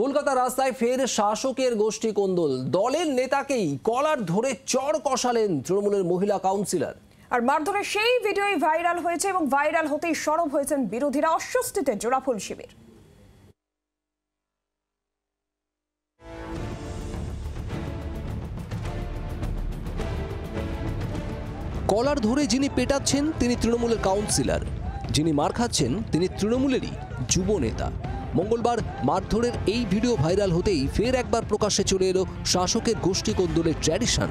কলকাতা রাস্তায় ফের শাসকের গোষ্ঠী কোন্দল। দলের নেতাকেই কলার ধরে চড় কষালেন তৃণমূলের মহিলা কাউন্সিলর। আর মারধরের সেই ভিডিওই ভাইরাল হয়েছে এবং ভাইরাল হতেই সরব হয়েছেন বিরোধীরা। অস্বস্তিতে জোড়াফুল শিবির। কলার ধরে যিনি পেটাচ্ছেন তিনি তৃণমূলের কাউন্সিলর, যিনি মার খাচ্ছেন তিনি তৃণমূলেরই যুব নেতা। মঙ্গলবার মারধরের এই ভিডিও ভাইরাল হতেই ফের একবার প্রকাশ্যে চলে এলো শাসকের গোষ্ঠী কোন্দলের ট্র্যাডিশন।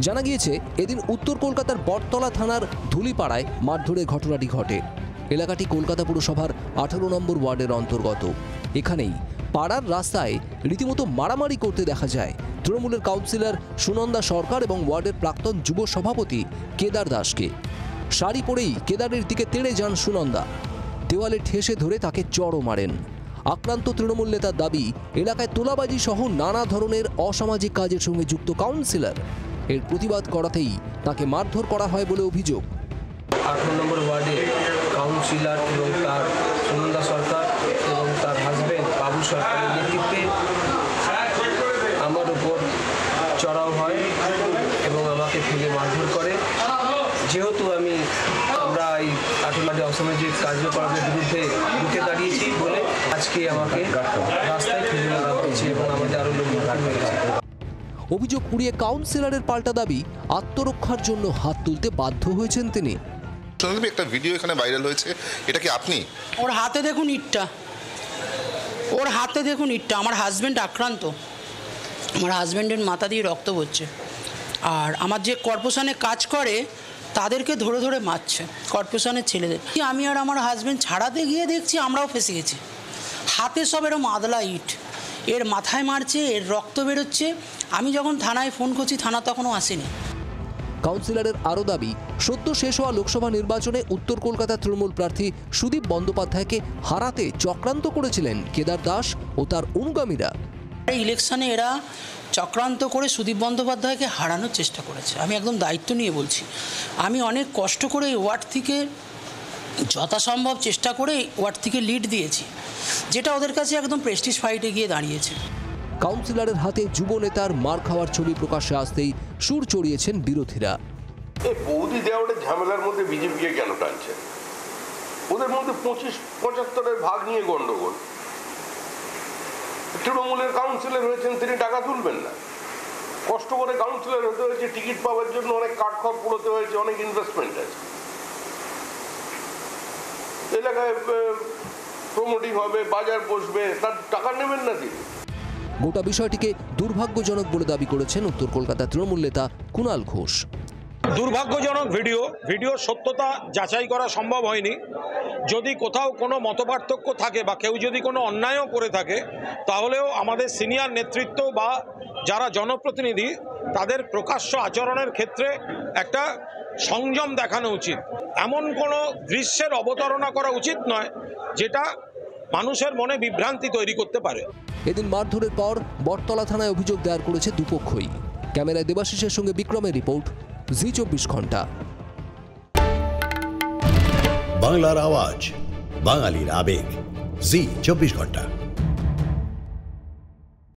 জানা গিয়েছে এদিন উত্তর কলকাতার বটতলা থানার ধুলিপাড়ায় মারধরের ঘটনাটি ঘটে। এলাকাটি কলকাতা পুরসভার 18 নম্বর ওয়ার্ডের অন্তর্গত। এখানেই পাড়ার রাস্তায় রীতিমতো মারামারি করতে দেখা যায় তৃণমূলের কাউন্সিলর সুনন্দা সরকার এবং ওয়ার্ডের প্রাক্তন যুব সভাপতি কেদার দাসকে। শাড়ি পরেই কেদারের দিকে তেড়ে যান সুনন্দা, দেওয়ালে ঠেসে ধরে তাকে চড়ও মারেন। আক্রান্ত তৃণমূল নেতার দাবি, এলাকায় তোলাবাজি সহ নানা ধরনের অসামাজিক কাজের সঙ্গে যুক্ত কাউন্সিলর। এর প্রতিবাদ করাতেই তাকে মারধর করা হয় বলে অভিযোগ। 18 নম্বর ওয়ার্ডে কাউন্সিলর এবং তার সুনন্দা সরকার এবং তার হাজব্যান্ড বাবু সরকারের নেতৃত্বে আমার উপর চড়াও হয় এবং আমাকে ফেলে মারধর করে। যেহেতু আমরা এই 18 অসামাজিক কার্যকলাপের বিরুদ্ধে রুখে দাঁড়িয়েছি বলে আজকে আমাকে রাস্তায় ফেলে দেওয়া হয়েছে এবং আমাদের আরও লোক হয়েছে। অভিযোগ উড়িয়ে কাউন্সিলরের পাল্টা দাবি, আত্মরক্ষার জন্য হাত তুলতে বাধ্য হয়েছেন তিনি। একটা ভিডিও এখানে ভাইরাল হয়েছে, এটা কি আপনি? ওর হাতে দেখুন ইটটা, ওর হাতে দেখুন ইটটা। আমার হাজব্যান্ড আক্রান্ত, আমার হাজব্যান্ডের মাথা দিয়ে রক্ত পড়ছে। আর আমার যে কর্পোরেশনে কাজ করে তাদেরকে ধরে ধরে মারছে, কর্পোরেশনের ছেলেদের। আমি আর আমার হাজব্যান্ড ছাড়াতে গিয়ে দেখছি আমরাও ফেসে গেছি। হাতে সব এরকম আদলা ইট, এর মাথায় মারছে, এর রক্ত বেরোচ্ছে। আমি যখন থানায় ফোন করছি, থানা তখনও আসেনি। কাউন্সিলরের আরও দাবি, সদ্য শেষ হওয়া লোকসভা নির্বাচনে উত্তর কলকাতা তৃণমূল প্রার্থী সুদীপ বন্দ্যোপাধ্যায়কে হারাতে চক্রান্ত করেছিলেন কেদার দাস ও তার অনুগামীরা। এই ইলেকশনে এরা চক্রান্ত করে সুদীপ বন্দ্যোপাধ্যায়কে হারানোর চেষ্টা করেছে। আমি একদম দায়িত্ব নিয়ে বলছি। আমি অনেক কষ্ট করে এই ওয়ার্ড থেকে যথাসম্ভব চেষ্টা করে ওয়ার্ড থেকে লিড দিয়েছি, যেটা ওদের কাছে একদম প্রেস্টিজ ফাইটে গিয়ে দাঁড়িয়েছে। কাউন্সিলরের হাতে যুব নেতার মার খাওয়ার ছবি প্রকাশ্যে আসতেই সুর চড়িয়েছেন বিরোধীরা। এই বৌদি দেওয়ারের ঝামেলার মধ্যে বিজেপিকে কেন টানছে? ওদের মধ্যে 25-75-এর ভাগ নিয়ে গন্ডগোল। তৃণমূলের কাউন্সিলর হয়েছেন, তিনি টাকা তুলবেন না? কষ্ট করে কাউন্সিলর হতে হয়েছে, টিকিট পাওয়ার জন্য অনেক কাঠখড় পোড়াতে হয়েছে, অনেক ইনভেস্টমেন্ট আছে। এলাকায় প্রমোটিং হবে, বাজার বসবে, তার টাকা নেবেন না তিনি। গোটা বিষয়টিকে দুর্ভাগ্যজনক বলে দাবি করেছেন উত্তর কলকাতা তৃণমূল নেতা কুণাল ঘোষ। দুর্ভাগ্যজনক ভিডিওর সত্যতা যাচাই করা সম্ভব হয়নি। যদি কোথাও কোনো মতপার্থক্য থাকে বা কেউ যদি কোনো অন্যায়ও করে থাকে, তাহলেও আমাদের সিনিয়র নেতৃত্ব বা যারা জনপ্রতিনিধি তাদের প্রকাশ্য আচরণের ক্ষেত্রে একটা সংযম দেখানো উচিত। এমন কোনো দৃশ্যের অবতারণা করা উচিত নয় যেটা মানুষের মনে বিভ্রান্তি তৈরি করতে পারে। এদিন মারধরের পর বটতলা থানায় অভিযোগ দায়ের করেছে দুপক্ষই। ক্যামেরায় দেবাশিসের সঙ্গে বিক্রমের রিপোর্ট, জি 24 ঘন্টা। বাংলার আওয়াজ, বাঙালির আবেগ, জি 24 ঘন্টা।